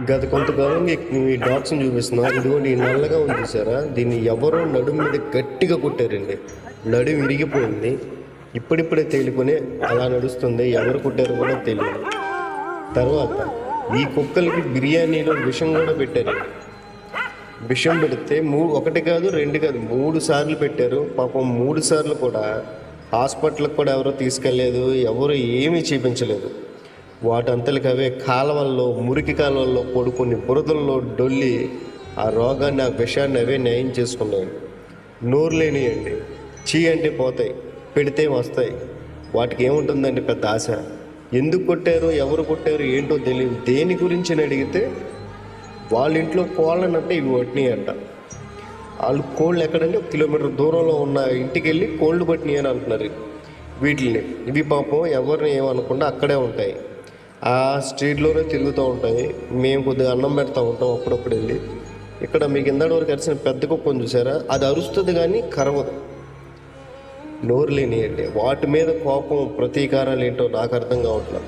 గత కొంతకాలంగా ఈ డాగ్స్ని చూపిస్తున్నా. ఇదిగోండి, ఈ నల్లగా ఉంది చూసారా, దీన్ని ఎవరో నడుము మీద గట్టిగా కొట్టారండి. నడుము విరిగిపోయింది. ఇప్పుడిప్పుడే తేలికొని అలా నడుస్తుంది. ఎవరు కొట్టారో కూడా తెలియదు. తర్వాత ఈ కుక్కలకి బిర్యానీలో విషం కూడా పెట్టారండి. విషం పెడితే ఒకటి కాదు, రెండు కాదు, 3 సార్లు పెట్టారు. పాపం 3 సార్లు కూడా హాస్పిటల్కి కూడా ఎవరో తీసుకెళ్ళలేదు, ఎవరు ఏమీ చూపించలేదు. వాటంతలకు అవే కాలువల్లో, మురికి కాలువల్లో పడుకొని బురదల్లో డొల్లి ఆ రోగాన్ని, ఆ విషాన్ని అవే నయం చేసుకున్నాయి. నోరు లేనియండి, చీ అంటే పోతాయి, పెడితే వస్తాయి. వాటికి ఏముంటుందండి పెద్ద ఆశ. ఎందుకు కొట్టారు, ఎవరు కొట్టారు, ఏంటో తెలియదు. దేని గురించి అడిగితే వాళ్ళ ఇంట్లో కోళ్ళనంటే ఇవి పట్టినాయి అంట. వాళ్ళు కోళ్ళు ఎక్కడంటే 1 కిలోమీటర్ దూరంలో ఉన్న ఇంటికి వెళ్ళి కోళ్ళు పట్టినాయి అని అంటున్నారు వీటిని. ఇవి పాపం ఎవరిని ఏమనకుండా అక్కడే ఉంటాయి, ఆ స్ట్రీట్లోనే తిరుగుతూ ఉంటాయి. మేము కొద్దిగా అన్నం పెడతా ఉంటాం అప్పుడప్పుడు వెళ్ళి. ఇక్కడ మీకు ఇందాటి వరకు అరిసిన పెద్ద కుక్కను చూసారా, అది అరుస్తుంది కానీ కరవదు. నోరు లేనియండి. వాటి మీద కోపం, ప్రతీకారాలు ఏంటో నాకు అర్థం కావట్లేదు.